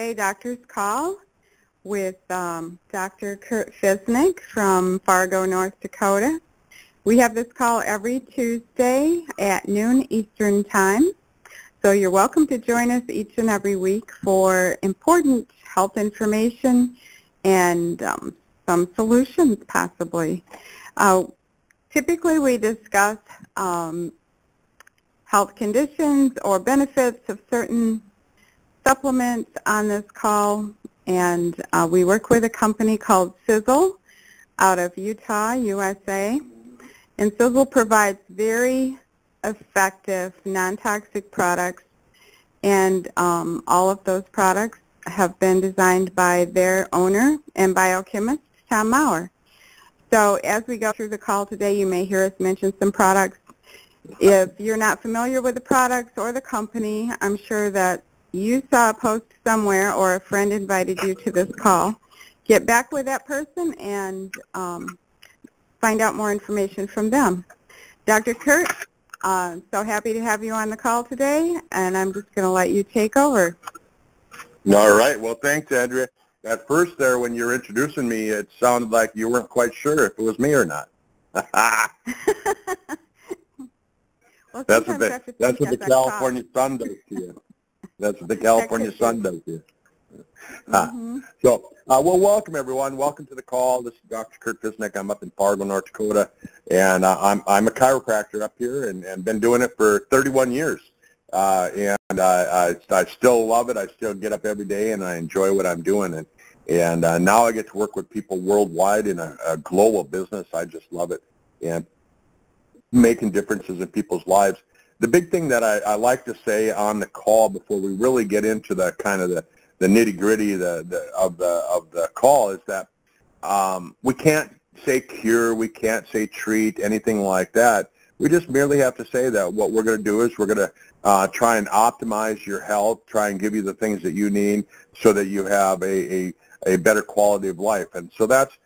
Tuesday Doctor's Call with Dr. Kurt Fisnick from Fargo, North Dakota. We have this call every Tuesday at noon Eastern Time. So you're welcome to join us each and every week for important health information and some solutions possibly. Typically we discuss health conditions or benefits of certain supplements on this call, and we work with a company called Sisel out of Utah, USA. And Sisel provides very effective non-toxic products, and all of those products have been designed by their owner and biochemist, Tom Maurer. So as we go through the call today, you may hear us mention some products. If you're not familiar with the products or the company, I'm sure that you saw a post somewhere or a friend invited you to this call. Get back with that person and find out more information from them. Dr. Kurt, so happy to have you on the call today, and I'm just going to let you take over. All right. Well, thanks, Andrea. At first there, when you were introducing me, it sounded like you weren't quite sure if it was me or not. Well, that's what the California sun does to you. That's what the California sun does to you. So, well, welcome, everyone. Welcome to the call. This is Dr. Kurt Fisnick. I'm up in Fargo, North Dakota, and I'm a chiropractor up here and been doing it for 31 years. I still love it. I still get up every day, and I enjoy what I'm doing. And now I get to work with people worldwide in a global business. I just love it, and making differences in people's lives. The big thing that I like to say on the call before we really get into the kind of the nitty-gritty of the call is that we can't say cure, we can't say treat, anything like that. We just merely have to say that what we're going to do is we're going to try and optimize your health, try and give you the things that you need so that you have a better quality of life. And so that's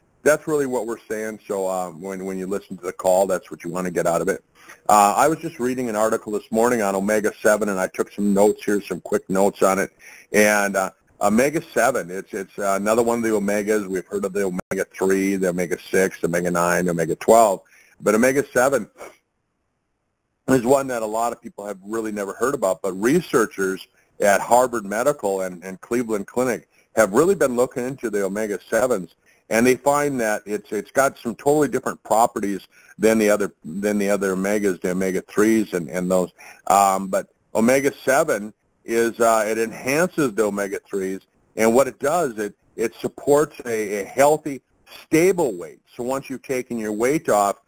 really what we're saying. So when you listen to the call, that's what you want to get out of it. I was just reading an article this morning on omega-7, and I took some notes here, some quick notes on it. And omega-7, it's another one of the omegas. We've heard of the omega-3, the omega-6, the omega-9, the omega-12. But omega-7 is one that a lot of people have really never heard about. But researchers at Harvard Medical and Cleveland Clinic have really been looking into the omega-7s. And they find that it's got some totally different properties than the other omegas, the omega-3s and those. But omega-7 is it enhances the omega-3s, and what it does, it supports a healthy, stable weight. So once you've taken your weight off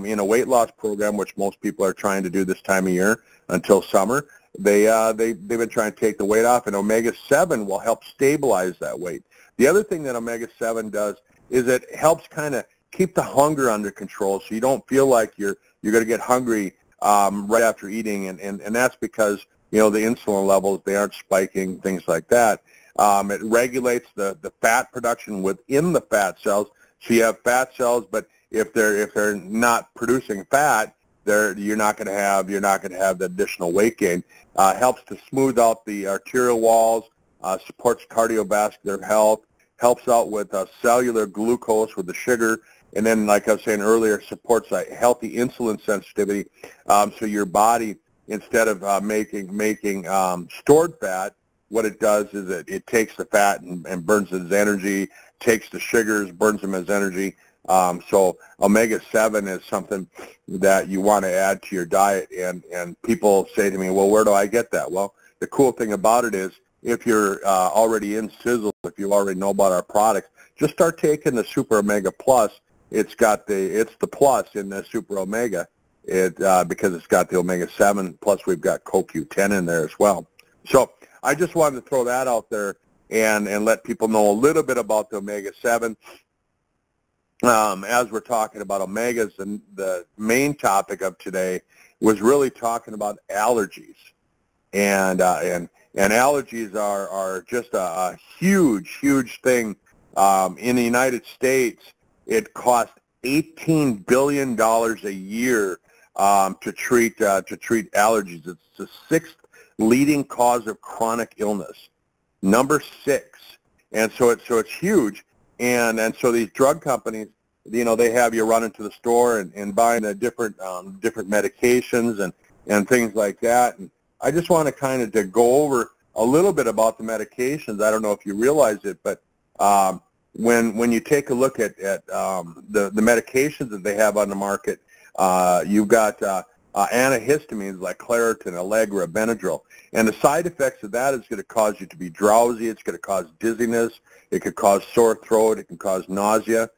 in a weight loss program, which most people are trying to do this time of year until summer, they've been trying to take the weight off, and omega-7 will help stabilize that weight. The other thing that omega-7 does is it helps kind of keep the hunger under control, so you don't feel like you're going to get hungry right after eating, and that's because the insulin levels, they aren't spiking, things like that. It regulates the fat production within the fat cells. So you have fat cells, but if they're not producing fat, you're not going to have the additional weight gain. Helps to smooth out the arterial walls, supports cardiovascular health, helps out with cellular glucose with the sugar, and then, like I was saying earlier, supports a healthy insulin sensitivity. So your body, instead of making stored fat, what it does is it takes the fat and burns it as energy, takes the sugars, burns them as energy. So omega-7 is something that you want to add to your diet, and people say to me, well, where do I get that? Well, the cool thing about it is if you're already in Sisel, if you already know about our products, just start taking the Super Omega Plus. It's the plus in the Super Omega, because it's got the omega-7, plus we've got CoQ10 in there as well. So I just wanted to throw that out there and let people know a little bit about the omega-7. As we're talking about omegas, and the main topic of today was really talking about allergies, and allergies are just a huge thing. In the United States, it costs $18 billion a year to treat allergies. It's the 6th leading cause of chronic illness. number 6. And so it's huge. And so these drug companies, they have you run into the store and buying the different medications and things like that. And I just want to kind of to go over a little bit about the medications. I don't know if you realize it, but when you take a look at the medications that they have on the market, you've got antihistamines like Claritin, Allegra, Benadryl. And the side effects of that is going to cause you to be drowsy. It's going to cause dizziness. It could cause sore throat. It can cause nausea.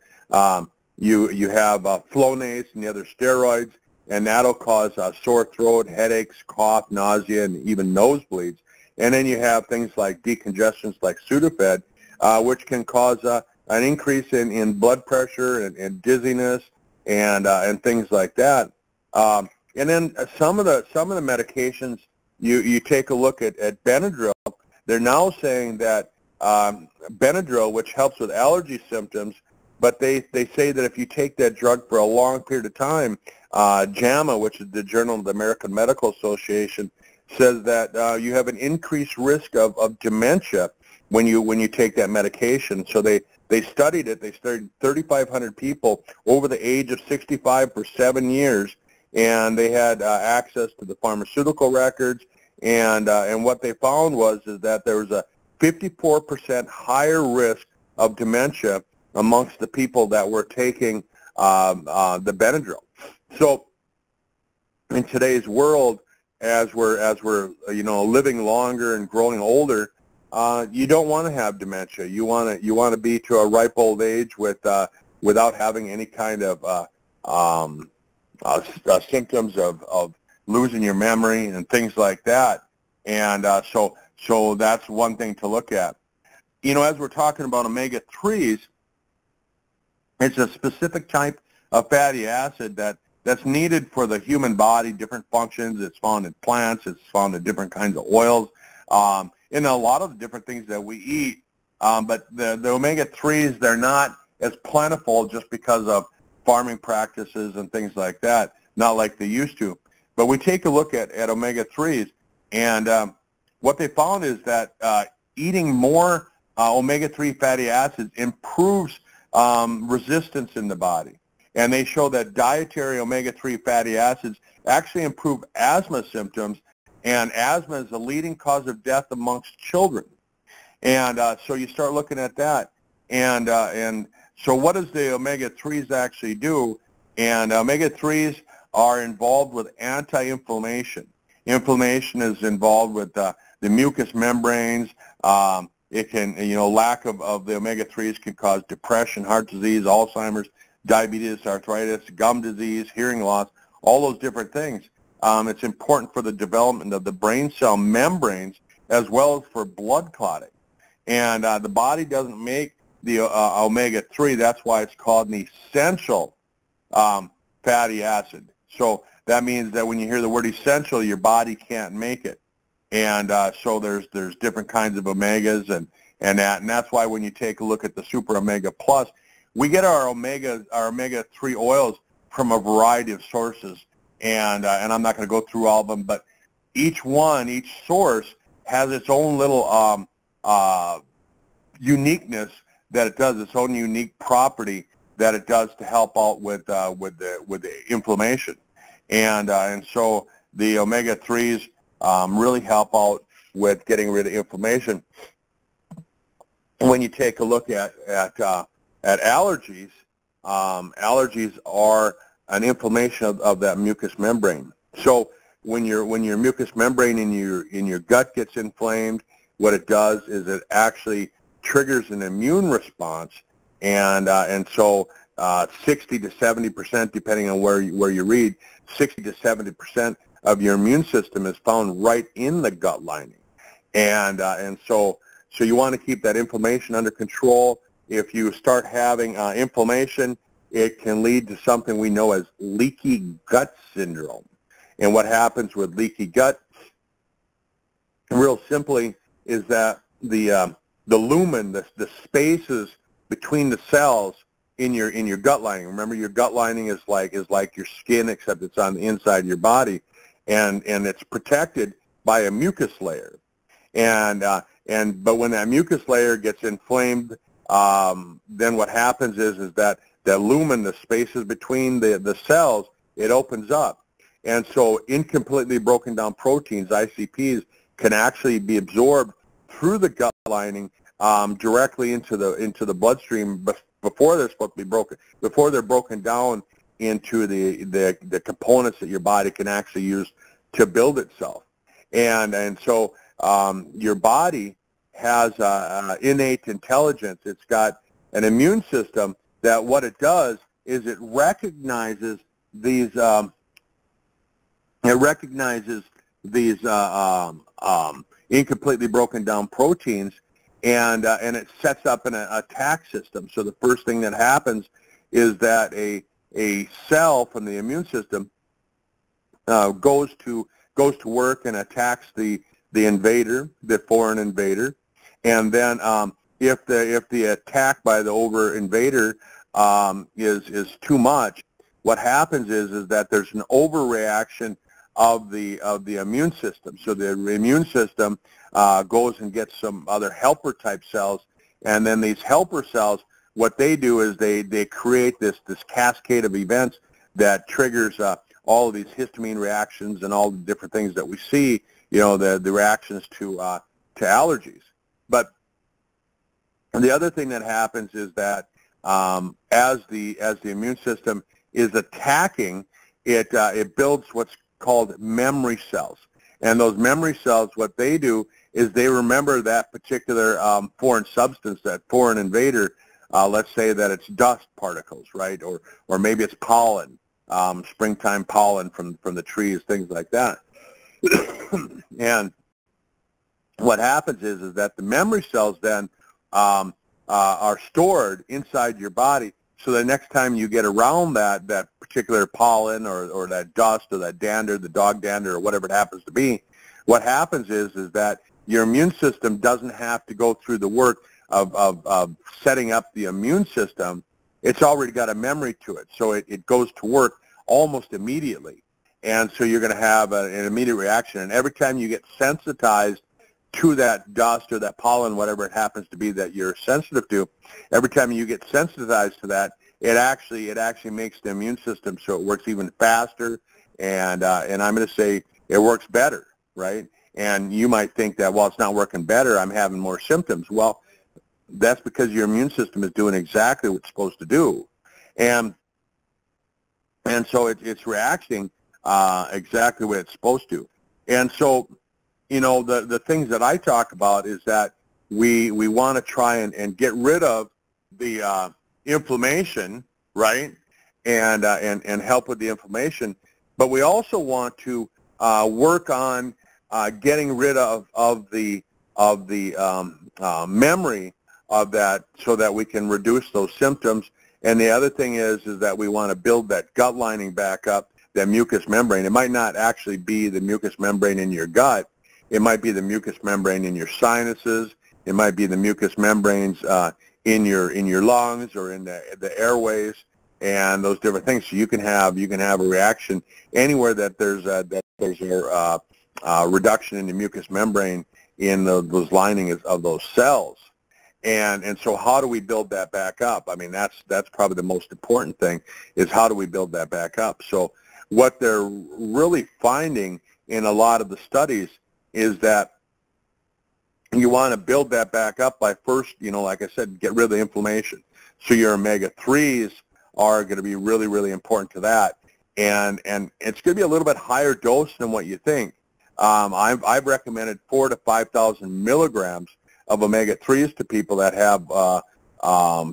You have Flonase and the other steroids, and that'll cause sore throat, headaches, cough, nausea, and even nosebleeds. And then you have things like decongestants like Sudafed, which can cause an increase in blood pressure and dizziness and things like that. And then some of the medications, you take a look at Benadryl. They're now saying that Benadryl, which helps with allergy symptoms, but they say that if you take that drug for a long period of time, JAMA, which is the Journal of the American Medical Association, says that you have an increased risk of dementia when you take that medication. So they studied it. They studied 3,500 people over the age of 65 for 7 years, and they had access to the pharmaceutical records. And what they found is that there was a 54% higher risk of dementia amongst the people that were taking the Benadryl. So in today's world, as we're living longer and growing older, you don't want to have dementia. You want to be to a ripe old age without having any kind of symptoms of losing your memory and things like that. And so that's one thing to look at. As we're talking about omega-3s, it's a specific type of fatty acid that's needed for the human body, different functions. It's found in plants. It's found in different kinds of oils, in a lot of the different things that we eat. But the omega-3s, they're not as plentiful just because of farming practices and things like that, not like they used to. But we take a look at omega-3s, and what they found is that eating more omega-3 fatty acids improves resistance in the body. And they show that dietary omega-3 fatty acids actually improve asthma symptoms, and asthma is the leading cause of death amongst children. And so you start looking at that. And so what does the omega-3s actually do? And omega-3s are involved with anti-inflammation. Inflammation is involved with the mucous membranes. It can, lack of the omega-3s can cause depression, heart disease, Alzheimer's, diabetes, arthritis, gum disease, hearing loss, all those different things. It's important for the development of the brain cell membranes as well as for blood clotting. And the body doesn't make the omega-3. That's why it's called an essential fatty acid. So that means that when you hear the word essential, your body can't make it. And so there's different kinds of omegas and that's why when you take a look at the Super Omega Plus, we get our omega-3 oils from a variety of sources, and I'm not going to go through all of them, but each source has its own little uniqueness that it does, its own unique property that it does to help out with the inflammation, and so the omega-3s really help out with getting rid of inflammation. When you take a look at allergies, allergies are an inflammation of that mucous membrane. So when your mucous membrane in your gut gets inflamed, what it does is it actually triggers an immune response, and so 60 to 70%, depending on where you read, 60 to 70% of your immune system is found right in the gut lining, and so you want to keep that inflammation under control. If you start having inflammation, it can lead to something we know as leaky gut syndrome. And what happens with leaky gut, real simply, is that the lumen, the spaces between the cells in your gut lining. Remember, your gut lining is like your skin, except it's on the inside of your body, and it's protected by a mucus layer. And But when that mucus layer gets inflamed, then what happens is that the lumen, the spaces between the cells, it opens up. And so incompletely broken down proteins, ICPs, can actually be absorbed through the gut lining directly into the bloodstream before they're supposed to be broken, before they're broken down into the components that your body can actually use to build itself. And so your body has innate intelligence. It's got an immune system that what it does is it recognizes these incompletely broken down proteins, and it sets up an attack system. So the first thing that happens is that a cell from the immune system goes to work and attacks the invader, the foreign invader, and then if the attack by the over invader is too much, what happens is that there's an overreaction of the immune system. So the immune system goes and gets some other helper type cells, and then these helper cells, what they do is they create this cascade of events that triggers all of these histamine reactions and all the different things that we see, the reactions to allergies. But the other thing that happens is that as the immune system is attacking, it builds what's called memory cells. And those memory cells, what they do is they remember that particular foreign substance, that foreign invader. Let's say that it's dust particles, right? Or maybe it's pollen, springtime pollen from the trees, things like that. And what happens is that the memory cells then are stored inside your body, so the next time you get around that particular pollen or that dust or that dander, the dog dander or whatever it happens to be, what happens is that your immune system doesn't have to go through the work of setting up the immune system. It's already got a memory to it, so it goes to work almost immediately. And so you're going to have an immediate reaction. And every time you get sensitized to that dust or that pollen, whatever it happens to be that you're sensitive to, every time you get sensitized to that, it actually makes the immune system so it works even faster, and I'm going to say it works better, right? And you might think that, well, it's not working better, I'm having more symptoms. Well, that's because your immune system is doing exactly what it's supposed to do, and so it's reacting exactly what it's supposed to. And so, the things that I talk about is that we want to try and get rid of the inflammation, right, and help with the inflammation. But we also want to work on getting rid of the memory of that, so that we can reduce those symptoms. And the other thing is that we want to build that gut lining back up, that mucous membrane. It might not actually be the mucous membrane in your gut. It might be the mucous membrane in your sinuses. It might be the mucous membranes in your lungs or in the airways, and those different things. So you can have a reaction anywhere that there's a reduction in the mucous membrane in those linings of those cells. And so how do we build that back up? I mean, that's probably the most important thing, is how do we build that back up? So what they're really finding in a lot of the studies is that you want to build that back up by first, like I said, get rid of the inflammation. So your omega-3s are going to be really, really important to that. And it's going to be a little bit higher dose than what you think. I've recommended 4,000 to 5,000 milligrams of omega-3s to people that have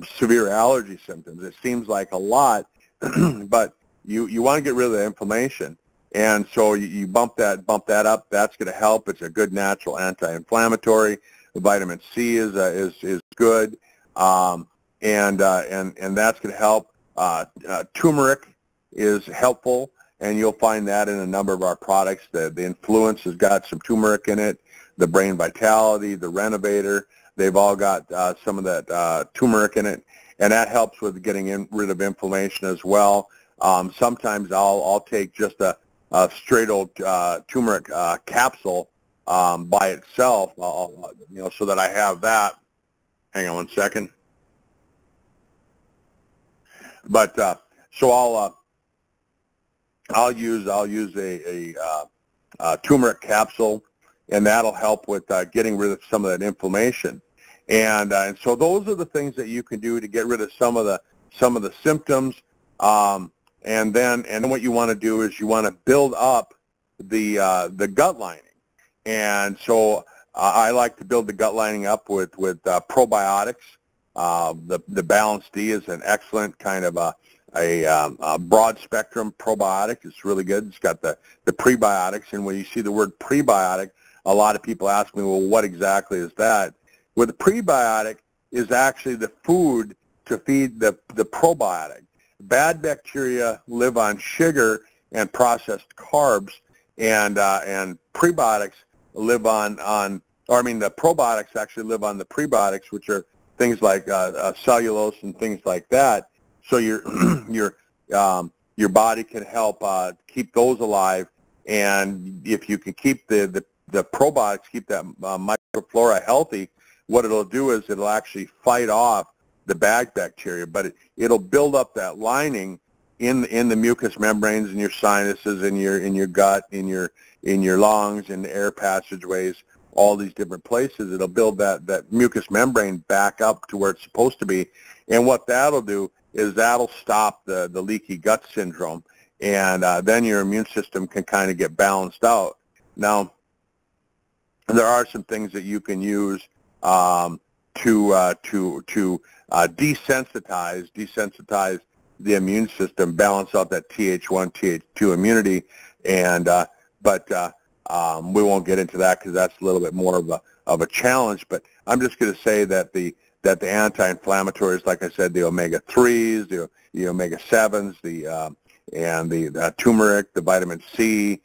severe allergy symptoms. It seems like a lot, but you want to get rid of the inflammation. And so you bump that up. That's going to help. It's a good natural anti-inflammatory. The vitamin C is good, and that's going to help. Turmeric is helpful, and you'll find that in a number of our products. The Influence has got some turmeric in it. The Brain Vitality, the Renovator, they've all got some of that turmeric in it, and that helps with getting rid of inflammation as well. Sometimes I'll take just a straight old turmeric capsule by itself, so that I have that. Hang on one second. But so I'll use a turmeric capsule, and that'll help with getting rid of some of that inflammation. And so those are the things that you can do to get rid of some of the symptoms. And then what you want to do is you want to build up the gut lining. And so I like to build the gut lining up with probiotics. The Balance D is an excellent kind of a broad spectrum probiotic. It's really good. It's got the prebiotics, and when you see the word prebiotic, a lot of people ask me, well, what exactly is that? Well, the prebiotic is actually the food to feed the probiotic. Bad bacteria live on sugar and processed carbs, and prebiotics live the probiotics actually live on the prebiotics, which are things like cellulose and things like that. So your body can help keep those alive, and if you can keep the probiotics, keep that microflora healthy, what it'll do is it'll actually fight off the bad bacteria, but it'll build up that lining in the mucous membranes, in your sinuses, in your gut, in your lungs, in the air passageways, all these different places. It'll build that mucous membrane back up to where it's supposed to be, and what that'll do is that'll stop the leaky gut syndrome, and then your immune system can kind of get balanced out. Now, there are some things that you can use to desensitize the immune system, balance out that Th1, Th2 immunity, and but we won't get into that because that's a little bit more of a challenge. But I'm just going to say that the anti-inflammatories, like I said, the omega-3s, the omega-7s, and the turmeric, the vitamin C,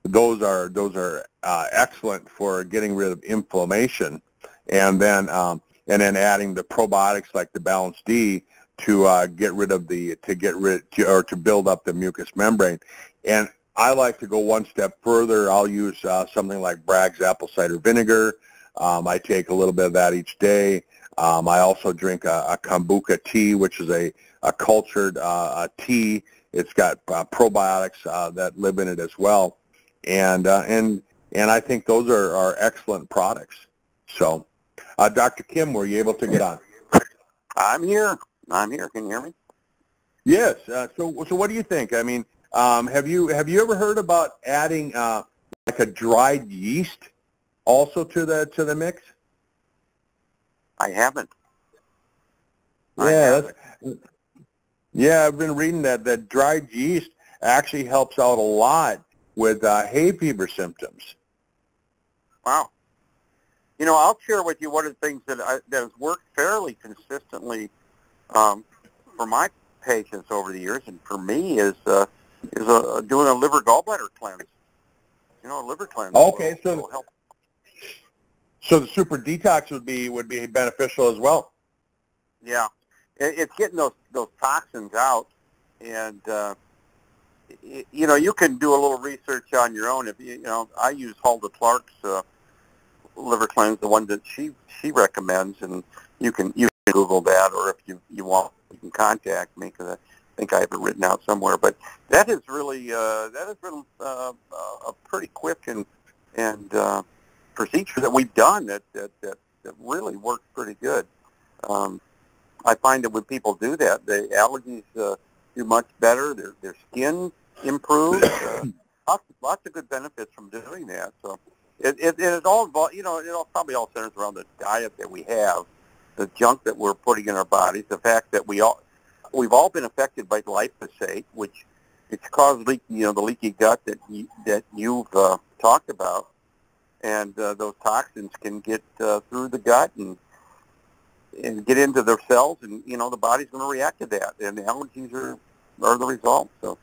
those are excellent for getting rid of inflammation, and then adding the probiotics like the Balance D to build up the mucous membrane. And I like to go one step further. I'll use something like Bragg's apple cider vinegar. I take a little bit of that each day. I also drink a kombucha tea, which is a cultured tea. It's got probiotics that live in it as well, and I think those are excellent products. So, Dr. Kim, were you able to get on? I'm here. Can you hear me? Yes. So what do you think? I mean, have you ever heard about adding like a dried yeast also to the mix? I haven't. Yeah, I've been reading that dried yeast actually helps out a lot with hay fever symptoms. Wow. You know, I'll share with you one of the things that has worked fairly consistently for my patients over the years, and for me is doing a liver gallbladder cleanse. You know, a liver cleanse. Okay, will help. So the super detox would be beneficial as well. Yeah, it's getting those toxins out, and you know, you can do a little research on your own. If you know, I use Hulda Clark's liver cleanse, the one that she recommends, and you can Google that, or if you want, you can contact me because I think I have it written out somewhere. But that has really been a pretty quick and procedure that we've done that really works pretty good. I find that when people do that, the allergies do much better. Their skin improves. Lots of good benefits from doing that. So it all involves, you know, it all probably all centers around the diet that we have, the junk that we're putting in our bodies, the fact that we've all been affected by glyphosate, which it's caused the leaky gut that you've talked about, and those toxins can get through the gut and get into their cells, and you know the body's going to react to that, and the allergies are the result. So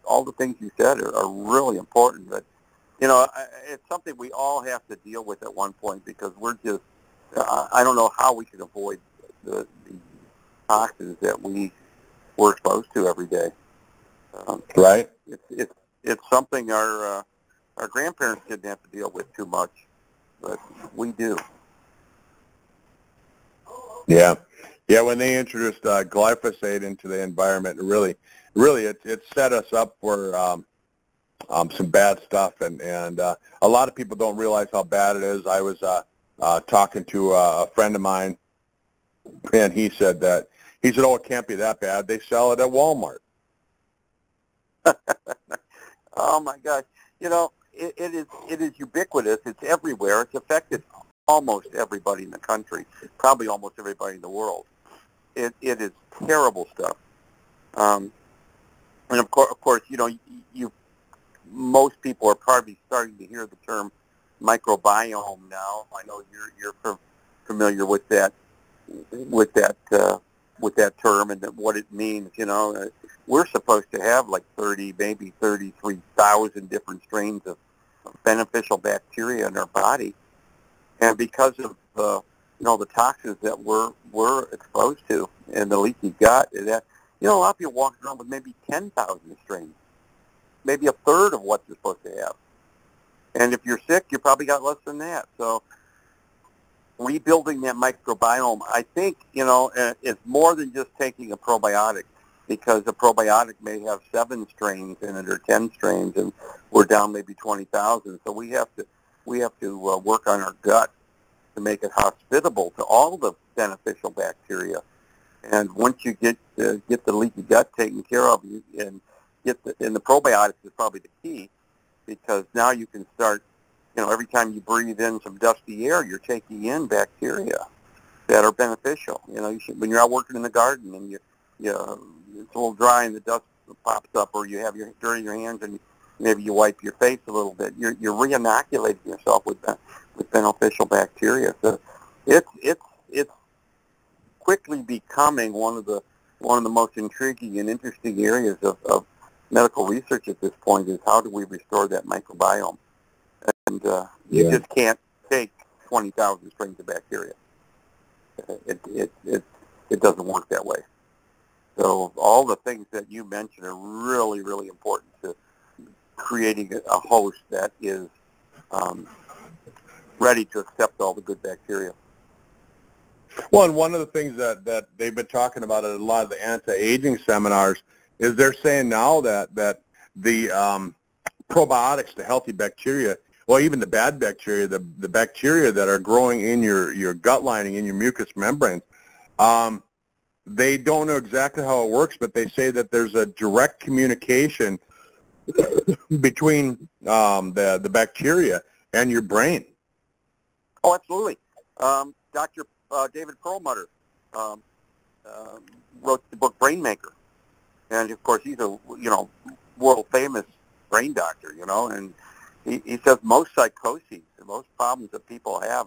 all the things you said are really important, but you know it's something we all have to deal with at one point because we're just I don't know how we can avoid the toxins that we're exposed to every day. Right. It's something our our grandparents didn't have to deal with too much, but we do. Yeah. Yeah, when they introduced glyphosate into the environment, it set us up for some bad stuff, and a lot of people don't realize how bad it is. I was talking to a friend of mine, and he said, oh, it can't be that bad. They sell it at Walmart. Oh my gosh! It is ubiquitous. It's everywhere. It's affected almost everybody in the country, probably almost everybody in the world. It is terrible stuff. And of course, most people are probably starting to hear the term microbiome now. I know you're familiar with that term and what it means. We're supposed to have like 30, maybe 33,000 different strains of beneficial bacteria in our body, and because of the toxins that we're exposed to and the leaky gut, that a lot of people walk around with maybe 10,000 strains, maybe a third of what you're supposed to have. And if you're sick, you probably got less than that. So rebuilding that microbiome, I think, it's more than just taking a probiotic, because a probiotic may have 7 strains in it or 10 strains, and we're down maybe 20,000. So we have to work on our gut to make it hospitable to all the beneficial bacteria. And once you get the leaky gut taken care of, and the probiotics is probably the key, because now you can start, every time you breathe in some dusty air, you're taking in bacteria that are beneficial. When you're out working in the garden and it's a little dry and the dust pops up, or you have your dirt in your hands and maybe you wipe your face a little bit, you're re-inoculating yourself with beneficial bacteria. So it's quickly becoming one of the most intriguing and interesting areas of medical research at this point, is how do we restore that microbiome? And you just can't take 20,000 strains of bacteria. It doesn't work that way. So all the things that you mentioned are really, really important to creating a host that is ready to accept all the good bacteria. Well, and one of the things that they've been talking about at a lot of the anti-aging seminars is they're saying now that the probiotics, the healthy bacteria, well, even the bad bacteria, the bacteria that are growing in your gut lining, in your mucous membranes, they don't know exactly how it works, but they say that there's a direct communication between the bacteria and your brain. Oh, absolutely. Dr. David Perlmutter wrote the book Brain Maker. And, of course, he's a, world-famous brain doctor, and he says most psychoses, most problems that people have,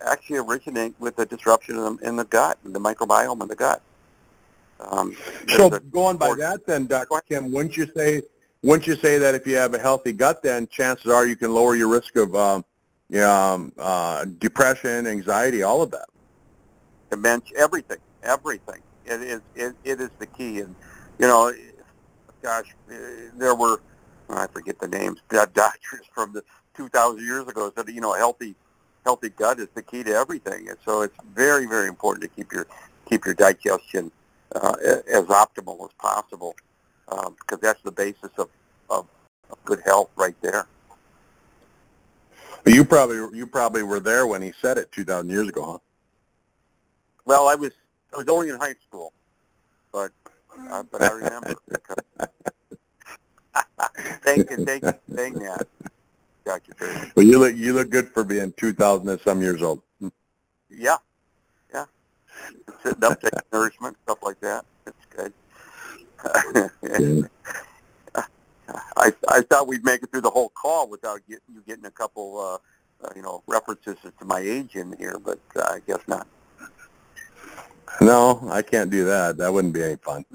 actually originate with a disruption in the gut, in the microbiome in the gut. So going by that then, Dr. Kim, wouldn't you say that if you have a healthy gut, then chances are you can lower your risk of depression, anxiety, all of that? Everything. It is the key. And, there were, I forget the names, doctors from the 2,000 years ago said, a healthy gut is the key to everything. And so it's very, very important to keep your digestion as optimal as possible, because that's the basis of good health right there. You probably were there when he said it 2,000 years ago, huh? Well, I was only in high school, but I remember. Thank you for saying that, Dr. Curtis. Well, you look good for being 2,000 and some years old. Yeah. Sitting up, taking nourishment, stuff like that. It's good. I thought we'd make it through the whole call without you getting a couple, references to my age in here, but I guess not. No, I can't do that. That wouldn't be any fun.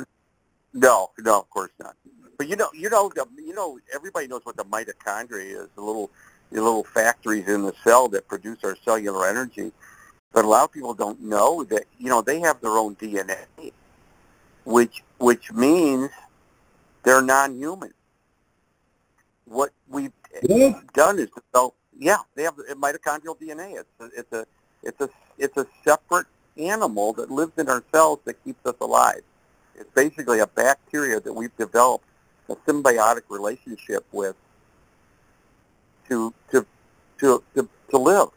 No, of course not. But everybody knows what the mitochondria is, the little factories in the cell that produce our cellular energy. But a lot of people don't know that, they have their own DNA, which means they're non-human. what we've Yeah. done is develop. Yeah, they have mitochondrial DNA. It's a separate animal that lives in our cells that keeps us alive. It's basically a bacteria that we've developed a symbiotic relationship with to live.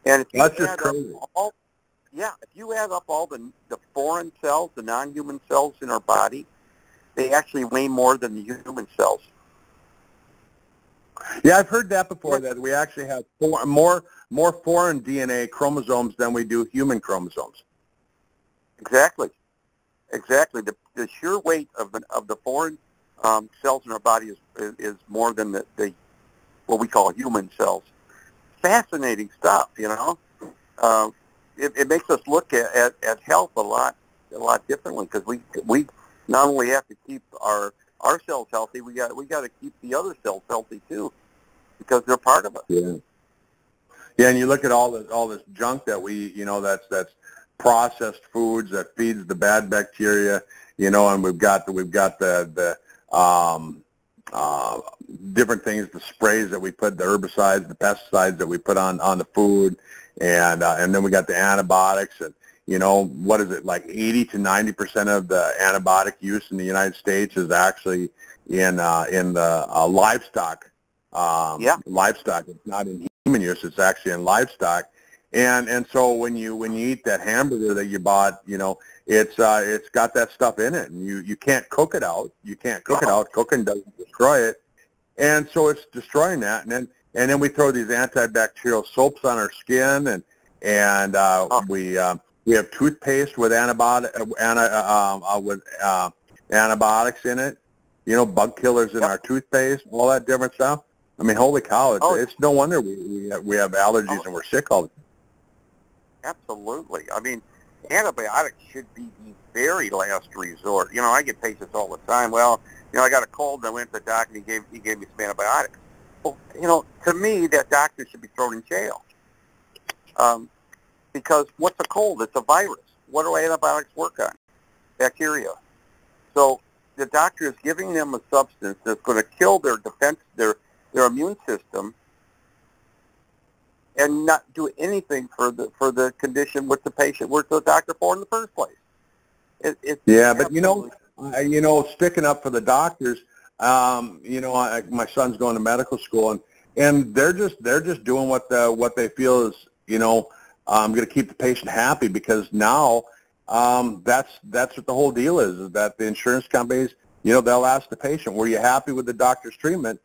And if you That's just add crazy. up all, yeah, if you add up all the foreign cells, the non-human cells in our body, they actually weigh more than the human cells. Yeah, I've heard that before, that we actually have more foreign DNA chromosomes than we do human chromosomes. Exactly. The sheer weight of the foreign cells in our body is more than the what we call human cells. Fascinating stuff, you know. It makes us look at health a lot differently, because we not only have to keep our cells healthy, we got to keep the other cells healthy too, because they're part of us. Yeah. Yeah, and you look at all this junk that that's processed foods that feeds the bad bacteria, and we've got the different things, the sprays that we put, the herbicides, the pesticides that we put on the food, and then we got the antibiotics, and what is it, like 80 to 90% of the antibiotic use in the United States is actually in the livestock. Livestock. It's not in human use. It's actually in livestock. And so when you eat that hamburger that you bought, it's got that stuff in it, and you can't cook it out. You can't cook it out. Cooking doesn't destroy it, and so it's destroying that. And then we throw these antibacterial soaps on our skin, and we have toothpaste with antibiotics in it. Bug killers in our toothpaste, all that different stuff. I mean, holy cow! It's no wonder we have allergies and we're sick all the time. Absolutely. I mean, antibiotics should be the very last resort. I get patients all the time. Well, I got a cold, and I went to the doctor, and he gave me some antibiotics. Well, to me, that doctor should be thrown in jail. Because what's a cold? It's a virus. What do antibiotics work on? Bacteria. So the doctor is giving them a substance that's going to kill their immune system, and not do anything for the condition which the patient went to the doctor for in the first place. Yeah, but sticking up for the doctors, my son's going to medical school, and they're just doing what they feel is going to keep the patient happy, because now that's what the whole deal is that the insurance companies, they'll ask the patient, were you happy with the doctor's treatment?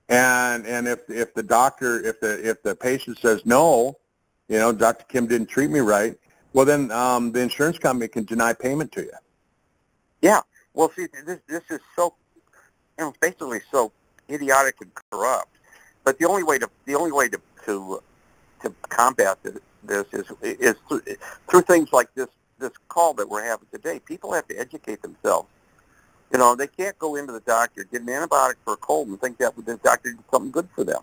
And if the patient says no, Dr. Kim didn't treat me right, well then the insurance company can deny payment to you. Yeah. Well, see, this is so, basically so idiotic and corrupt. But the only way to combat this is through things like this call that we're having today. People have to educate themselves. They can't go into the doctor, get an antibiotic for a cold, and think that the doctor did something good for them.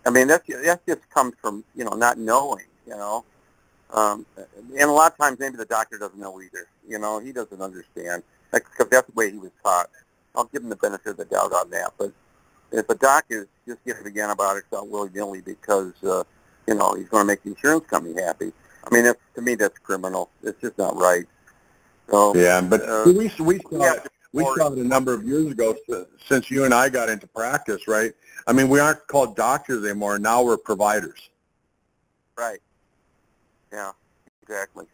I mean, that just comes from, not knowing, And a lot of times maybe the doctor doesn't know either. He doesn't understand, because that's the way he was taught. I'll give him the benefit of the doubt on that. But if a doctor is just giving antibiotics out willy-nilly because, he's going to make the insurance company happy, I mean, to me, that's criminal. It's just not right. So, yeah, but we saw it a number of years ago, since you and I got into practice, right? I mean, we aren't called doctors anymore. Now we're providers. Right. Yeah, exactly.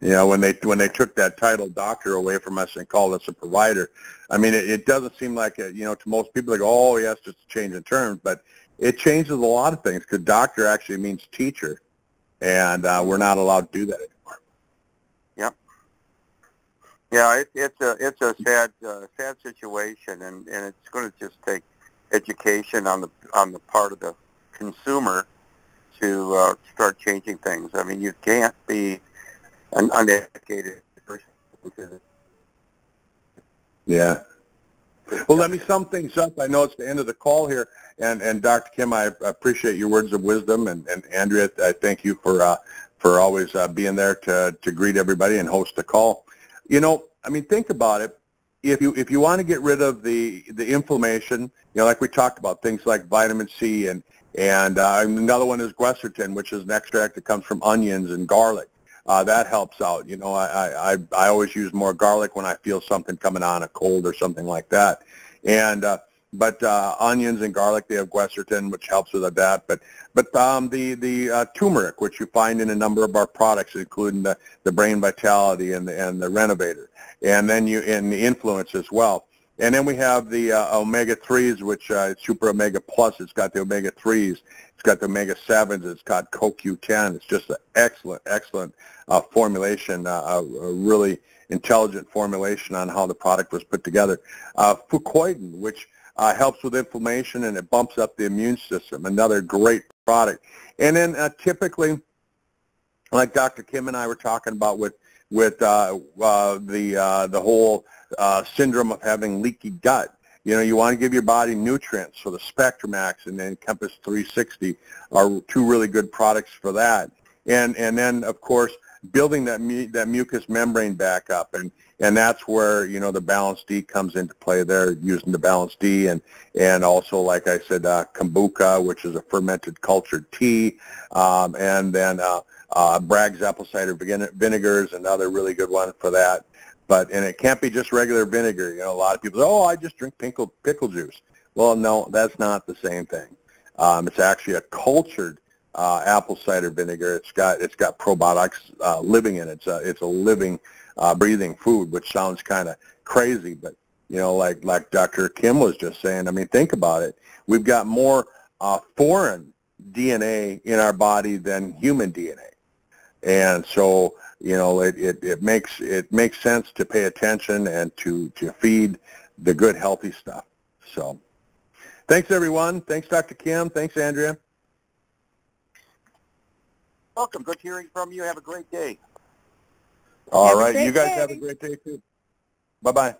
When they took that title doctor away from us and called us a provider, I mean, it doesn't seem like, to most people, like, oh, yes, it's a change in terms, but it changes a lot of things, because doctor actually means teacher, and we're not allowed to do that anymore. Yep. Yeah, it's a sad situation, and it's going to just take education on the part of the consumer to start changing things. I mean, you can't be an uneducated person. Yeah. Well, let me sum things up. I know it's the end of the call here, and Dr. Kim, I appreciate your words of wisdom, and Andrea, I thank you for always being there to greet everybody and host the call. I mean, think about it. if you want to get rid of the inflammation, like we talked about, things like vitamin C and another one is quercetin, which is an extract that comes from onions and garlic. That helps out. I always use more garlic when I feel something coming on, a cold or something like that. But onions and garlic, they have quercetin, which helps with that. But the turmeric, which you find in a number of our products, including the Brain Vitality and the Renovator, and then in the Influence as well. And then we have the omega-3s, which Super Omega Plus. It's got the omega-3s. It's got the omega-7s. It's got CoQ10. It's just an excellent formulation, a really intelligent formulation on how the product was put together. Fucoidan, which helps with inflammation and it bumps up the immune system. Another great product. And then typically, like Dr. Kim and I were talking about with the whole syndrome of having leaky gut. You want to give your body nutrients. So the SpectraMax and the Encompass 360 are two really good products for that. And then of course building that mucous membrane back up, and that's where the Balance D comes into play there, using the Balance D, and also, like I said, kombucha, which is a fermented cultured tea, and then Bragg's apple cider vinegar is another really good one for that. And it can't be just regular vinegar. A lot of people say, oh, I just drink pickle juice. Well, no, that's not the same thing. It's actually a cultured apple cider vinegar. It's got probiotics living in it. It's a living, breathing food, which sounds kind of crazy, but like Dr. Kim was just saying. I mean, think about it. We've got more foreign DNA in our body than human DNA, and so it makes sense to pay attention and to feed the good, healthy stuff. So, thanks everyone. Thanks Dr. Kim. Thanks Andrea. Welcome. Good hearing from you. Have a great day. All right. You guys have a great day too. Bye-bye.